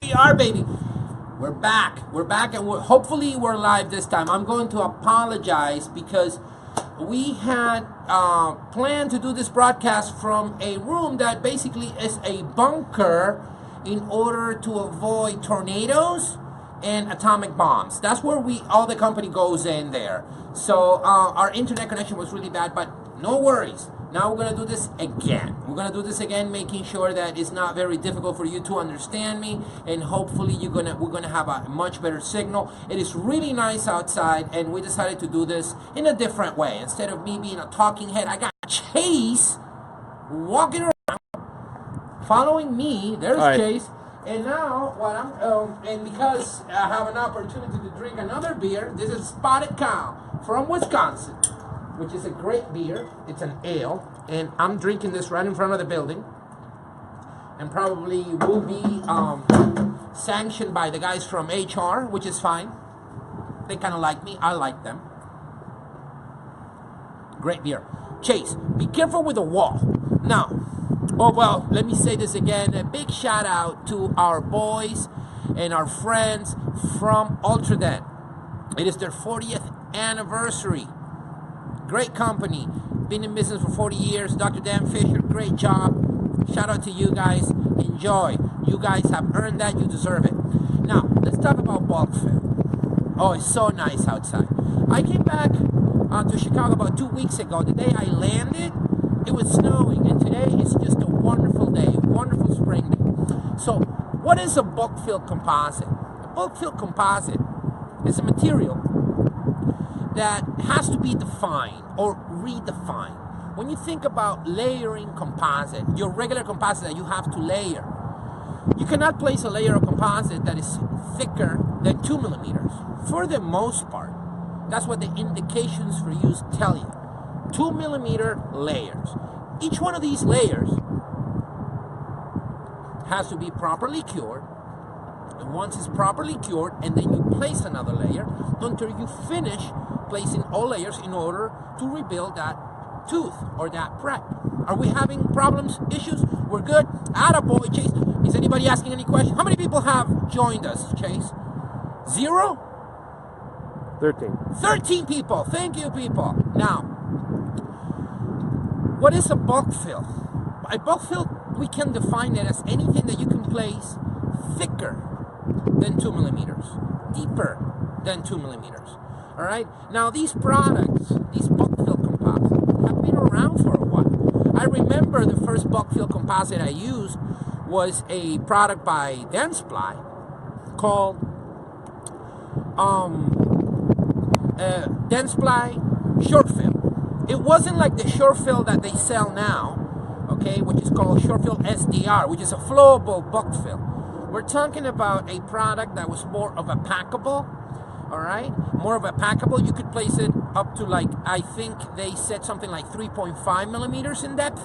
We are, baby. We're back, and hopefully we're live this time. I'm going to apologize because we had planned to do this broadcast from a room that basically is a bunker in order to avoid tornadoes and atomic bombs. That's where all the company goes in there. So our internet connection was really bad, but no worries. Now we're going to do this again. We're going to do this again, making sure that it's not very difficult for you to understand me, and hopefully we're going to have a much better signal. It is really nice outside, and we decided to do this in a different way. Instead of me being a talking head, I got Chase walking around, following me. There's Hi. Chase. And now, and because I have an opportunity to drink another beer, this is Spotted Cow from Wisconsin, which is a great beer. It's an ale, and I'm drinking this right in front of the building, and probably will be sanctioned by the guys from HR, which is fine. They kind of like me. I like them. Great beer. Chase, be careful with the wall. Now, let me say this again. A big shout out to our boys and our friends from Ultradent. It is their 40th anniversary. Great company, been in business for 40 years. Dr. Dan Fisher, great job. Shout out to you guys. Enjoy. You guys have earned that. You deserve it. Now, let's talk about bulk fill. Oh, it's so nice outside. I came back to Chicago about 2 weeks ago. The day I landed, it was snowing, and today is just a wonderful day, wonderful spring day. So, what is a bulk fill composite? A bulk fill composite is a material that has to be defined or redefined. When you think about layering composite, your regular composite that you have to layer, you cannot place a layer of composite that is thicker than 2 millimeters. For the most part, that's what the indications for use tell you. 2 millimeter layers. Each one of these layers has to be properly cured. And once it's properly cured, and then you place another layer until you finish placing all layers in order to rebuild that tooth or that prep. Are we having problems, issues? We're good? Attaboy, Chase. Is anybody asking any questions? How many people have joined us, Chase? 0? 13. 13 people. Thank you, people. Now, what is a bulk fill? A bulk fill, we can define it as anything that you can place thicker than 2 millimeters, deeper than 2 millimeters. All right. Now these products, these bulk fill composites, have been around for a while. I remember the first bulk fill composite I used was a product by dentistry called dentistry short fill. It wasn't like the short fill that they sell now, okay, which is called short fill SDR, which is a flowable bulk fill. We're talking about a product that was more of a packable, all right? More of a packable. You could place it up to, like, I think they said something like 3.5 millimeters in depth,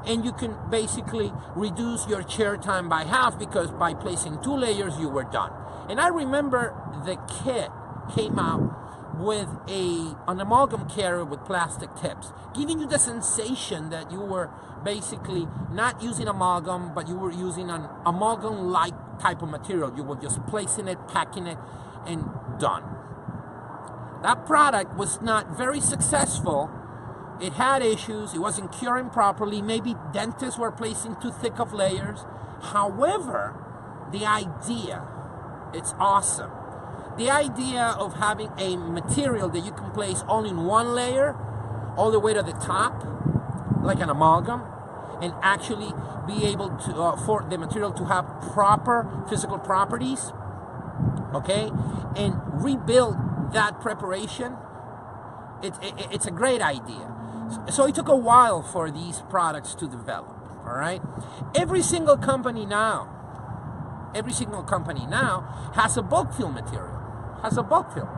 and you can basically reduce your chair time by half because by placing 2 layers, you were done. And I remember the kit came out with an amalgam carrier with plastic tips, giving you the sensation that you were basically not using amalgam, but you were using an amalgam-like type of material. You were just placing it, packing it, and done. That product was not very successful. It had issues. It wasn't curing properly. Maybe dentists were placing too thick of layers. However, the idea, it's awesome. The idea of having a material that you can place only in one layer, all the way to the top, like an amalgam, and actually be able to, for the material to have proper physical properties, okay, and rebuild that preparation, it's a great idea. So it took a while for these products to develop, all right? Every single company now has a bulk fill material. Has a bulk fill.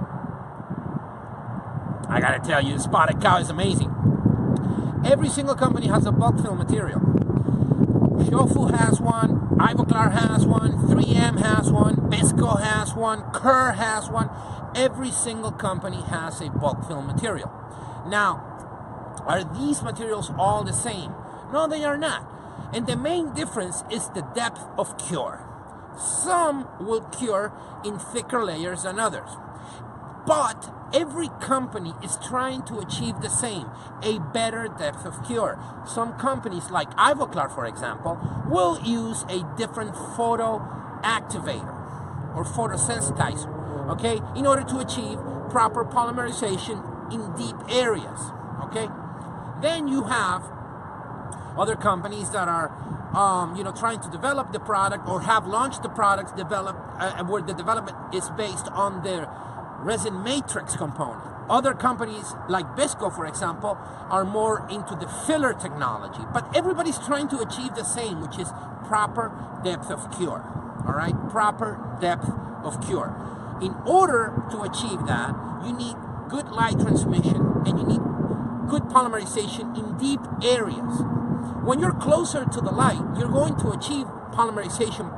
I gotta tell you, Spotted Cow is amazing. Every single company has a bulk fill material. Shofu has one, Ivoclar has one, 3M has one, BISCO has one, Kerr has one. Every single company has a bulk fill material. Now, are these materials all the same? No, they are not. And the main difference is the depth of cure. Some will cure in thicker layers than others. But every company is trying to achieve the same, a better depth of cure. Some companies, like Ivoclar, for example, will use a different photo activator or photosensitizer, okay, in order to achieve proper polymerization in deep areas, okay? Then you have other companies that are trying to develop the product or have launched the products where the development is based on their resin matrix component. Other companies like BISCO, for example, are more into the filler technology. But everybody's trying to achieve the same, which is proper depth of cure. All right, proper depth of cure. In order to achieve that, you need good light transmission and you need good polymerization in deep areas. When you're closer to the light, you're going to achieve polymerization,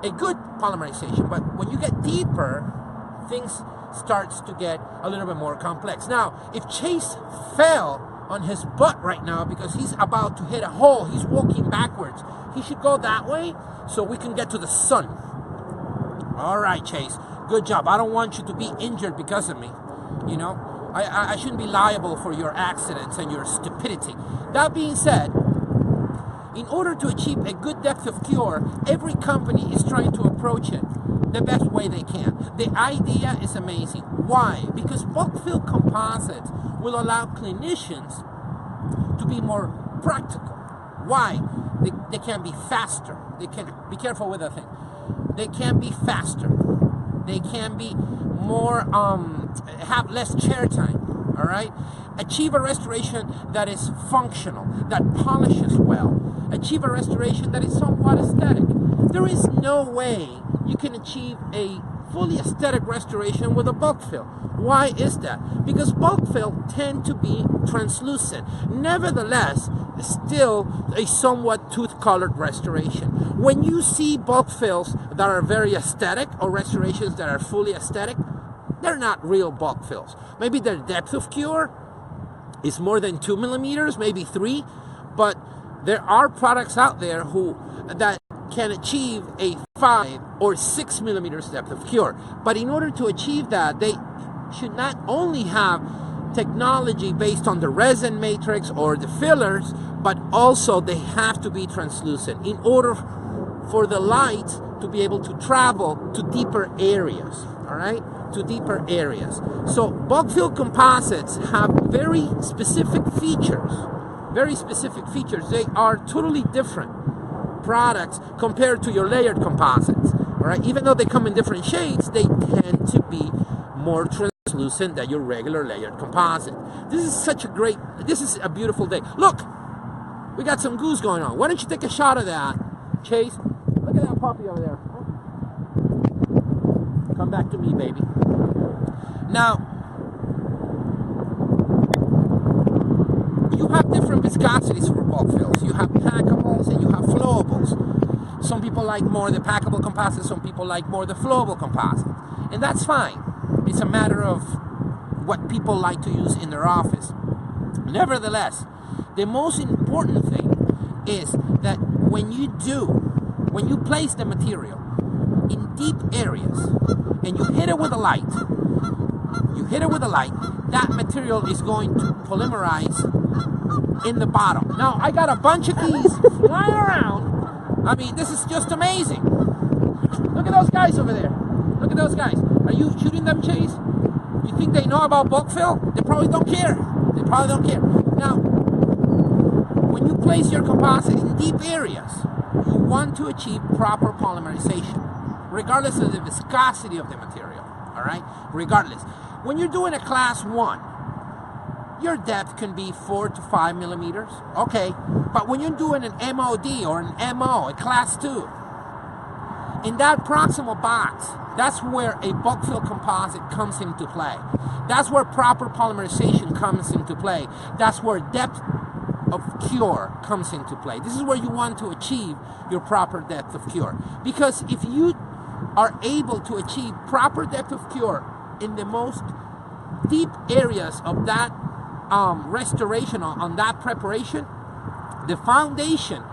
a good polymerization. But when you get deeper, things starts to get a little bit more complex. Now, if Chase fell on his butt right now because he's about to hit a hole, he's walking backwards, he should go that way so we can get to the sun. All right, Chase, good job. I don't want you to be injured because of me. I shouldn't be liable for your accidents and your stupidity. That being said, in order to achieve a good depth of cure, every company is trying to approach it the best way they can. The idea is amazing. Why? Because bulk fill composites will allow clinicians to be more practical. Why? They can be faster. They can be careful with that thing. They can be faster. They can be more have less chair time. All right. Achieve a restoration that is functional, that polishes well. Achieve a restoration that is somewhat aesthetic. There is no way you can achieve a fully aesthetic restoration with a bulk fill. Why is that? Because bulk fill tend to be translucent. Nevertheless, still a somewhat tooth-colored restoration. When you see bulk fills that are very aesthetic or restorations that are fully aesthetic, they're not real bulk fills. Maybe their depth of cure is more than 2 millimeters, maybe 3, but there are products out there that can achieve a 5 or 6 millimeters depth of cure. But in order to achieve that, they should not only have technology based on the resin matrix or the fillers, but also they have to be translucent in order for the light to be able to travel to deeper areas, all right? To deeper areas. So bulk fill composites have very specific features. They are totally different products compared to your layered composites, all right? Even though they come in different shades, they tend to be more translucent than your regular layered composite. This is a beautiful day. Look, we got some goose going on. Why don't you take a shot of that, Chase? Look at that puppy over there. Come back to me, baby. Now, you have different viscosities for bulk fills. You have packables and you have flowables. Some people like more the packable composite, some people like more the flowable composite. And that's fine. It's a matter of what people like to use in their office. Nevertheless, the most important thing is that when you place the material in deep areas and you hit it with a light, that material is going to polymerize in the bottom. Now, I got a bunch of these flying around. I mean, this is just amazing. Look at those guys over there. Look at those guys. Are you shooting them, Chase? You think they know about bulk fill? They probably don't care. Now, when you place your composite in deep areas, you want to achieve proper polymerization, regardless of the viscosity of the material, all right? Regardless. When you're doing a class 1, your depth can be 4 to 5 millimeters, okay? But when you're doing an MOD or an MO, a class 2, in that proximal box, that's where a bulk fill composite comes into play. That's where proper polymerization comes into play. That's where depth of cure comes into play. This is where you want to achieve your proper depth of cure. Because if you are able to achieve proper depth of cure in the most deep areas of that restoration, on that preparation, the foundation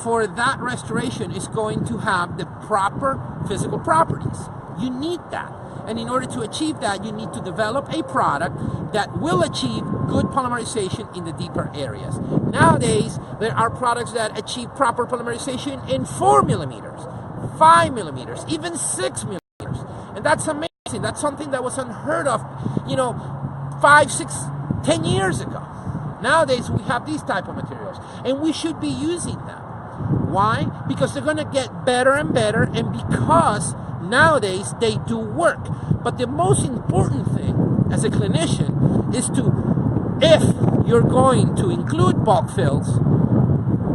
for that restoration is going to have the proper physical properties. You need that. And in order to achieve that, you need to develop a product that will achieve good polymerization in the deeper areas. Nowadays, there are products that achieve proper polymerization in 4 millimeters, 5 millimeters, even 6 millimeters. And that's amazing. That's something that was unheard of, 5, 6, 10 years ago. Nowadays, we have these type of materials, and we should be using them. Why? Because they're going to get better and better, and because nowadays they do work. But the most important thing as a clinician is if you're going to include bulk fills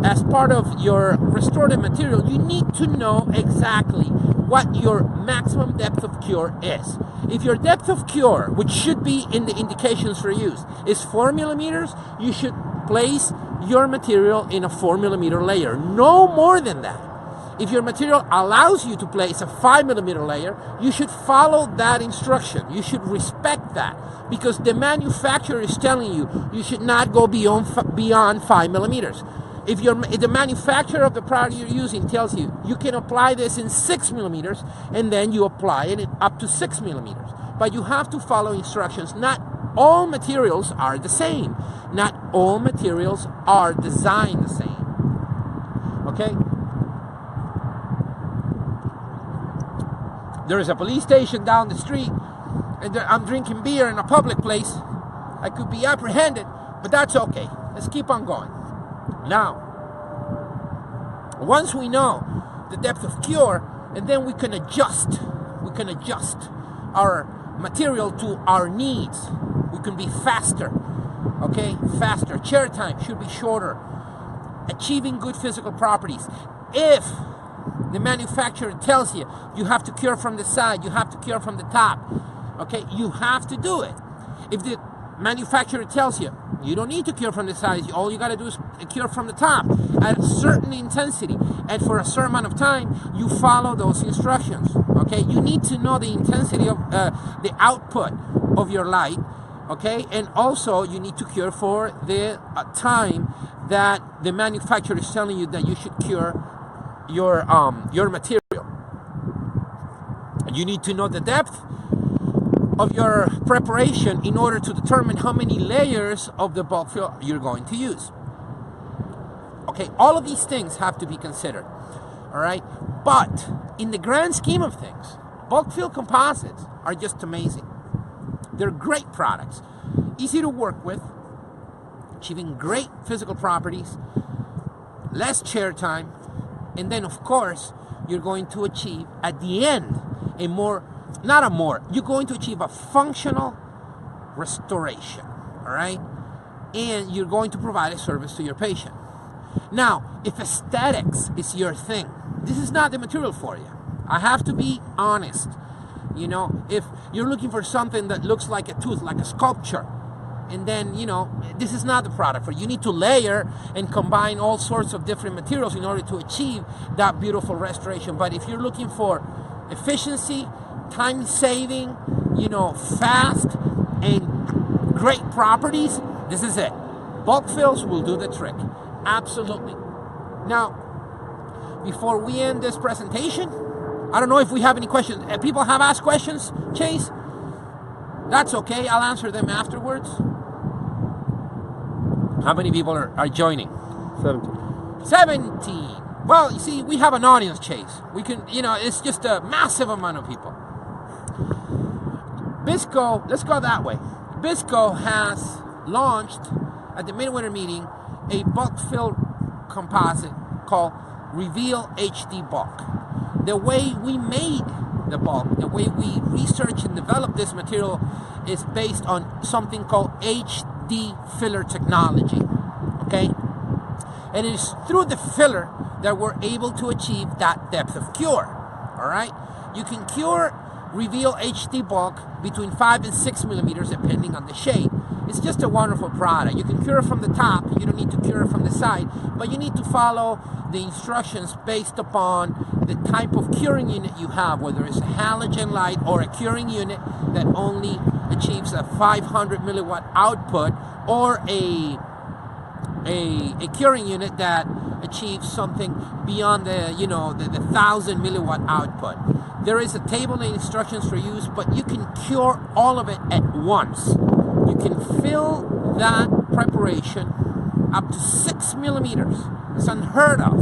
as part of your restorative material, you need to know exactly what your maximum depth of cure is. If your depth of cure, which should be in the indications for use, is 4 millimeters, you should place your material in a 4 millimeter layer, no more than that. If your material allows you to place a 5 millimeter layer, you should follow that instruction. You should respect that, because the manufacturer is telling you should not go beyond 5 millimeters. If the manufacturer of the product you're using tells you can apply this in 6 millimeters, and then you apply it up to 6 millimeters. But you have to follow instructions. Not all materials are the same. Not all materials are designed the same. Okay? There is a police station down the street, and I'm drinking beer in a public place. I could be apprehended, but that's okay. Let's keep on going. Now, once we know the depth of cure, and then we can adjust our material to our needs. We can be faster, okay? Faster. Chair time should be shorter. Achieving good physical properties. If the manufacturer tells you have to cure from the side, you have to cure from the top, okay? You have to do it. If the manufacturer tells you don't need to cure from the sides, all you got to do is cure from the top at a certain intensity and for a certain amount of time, you follow those instructions, okay? You need to know the intensity of the output of your light, okay? And also you need to cure for the time that the manufacturer is telling you that you should cure your material. You need to know the depth of your preparation in order to determine how many layers of the bulk fill you're going to use. Okay, all of these things have to be considered, all right? But in the grand scheme of things, bulk fill composites are just amazing. They're great products, easy to work with, achieving great physical properties, less chair time, and then of course, you're going to achieve at the end you're going to achieve a functional restoration, all right? And you're going to provide a service to your patient. Now, if aesthetics is your thing, this is not the material for you. I have to be honest. If you're looking for something that looks like a tooth, like a sculpture, and then, this is not the product for you. You need to layer and combine all sorts of different materials in order to achieve that beautiful restoration. But if you're looking for efficiency, time saving, fast and great properties, this is it. Bulk fills will do the trick. Absolutely. Now, before we end this presentation, I don't know if we have any questions. People have asked questions, Chase? That's okay. I'll answer them afterwards. How many people are joining? 17. Well, you see, we have an audience, Chase. We can, it's just a massive amount of people. BISCO, let's go that way. BISCO has launched at the midwinter meeting a bulk fill composite called Reveal HD Bulk. The way we made the bulk, the way we researched and developed this material is based on something called HD filler technology, okay? And it is through the filler that we're able to achieve that depth of cure, all right? You can cure Reveal HD Bulk between 5 and 6 millimeters depending on the shade. It's just a wonderful product. You can cure from the top, you don't need to cure from the side, but you need to follow the instructions based upon the type of curing unit you have, whether it's a halogen light or a curing unit that only achieves a 500 milliwatt output, or a curing unit that achieve something beyond the, the 1,000 milliwatt output. There is a table and instructions for use, but you can cure all of it at once. You can fill that preparation up to 6 millimeters. It's unheard of.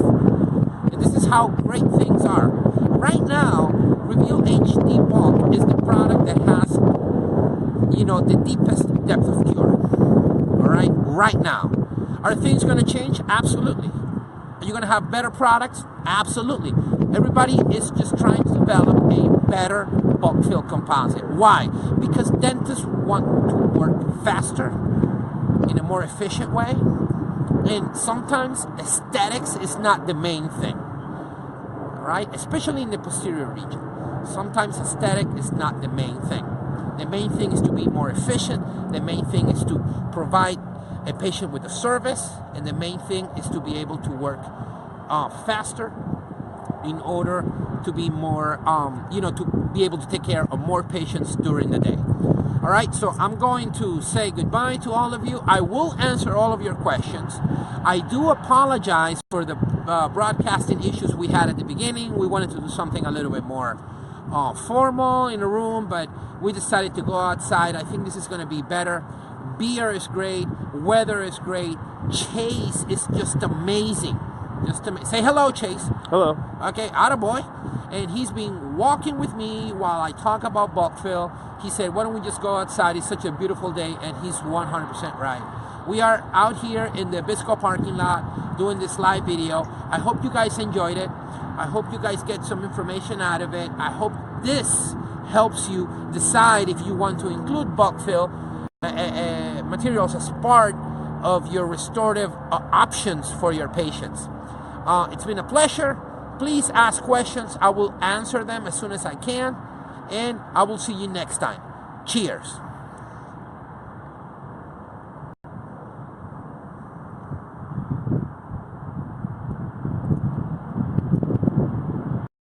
And this is how great things are. Right now, Reveal HD Bulk is the product that has, the deepest depth of cure. All right, right now. Are things going to change? Absolutely. Are you going to have better products? Absolutely. Everybody is just trying to develop a better bulk fill composite. Why? Because dentists want to work faster, in a more efficient way, and sometimes aesthetics is not the main thing. All right? Especially in the posterior region. Sometimes aesthetic is not the main thing. The main thing is to be more efficient. The main thing is to provide a patient with a service, and the main thing is to be able to work faster in order to be more, to be able to take care of more patients during the day. All right, so I'm going to say goodbye to all of you. I will answer all of your questions. I do apologize for the broadcasting issues we had at the beginning. We wanted to do something a little bit more formal in a room, but we decided to go outside. I think this is going to be better. Beer is great. Weather is great. Chase is just amazing. Say hello, Chase. Hello. Okay, attaboy. And he's been walking with me while I talk about bulk fill. He said, why don't we just go outside? It's such a beautiful day, and he's 100% right. We are out here in the BISCO parking lot doing this live video. I hope you guys enjoyed it. I hope you guys get some information out of it. I hope this helps you decide if you want to include bulk fill materials as part of your restorative options for your patients. It's been a pleasure. Please ask questions. I will answer them as soon as I can. And I will see you next time. Cheers.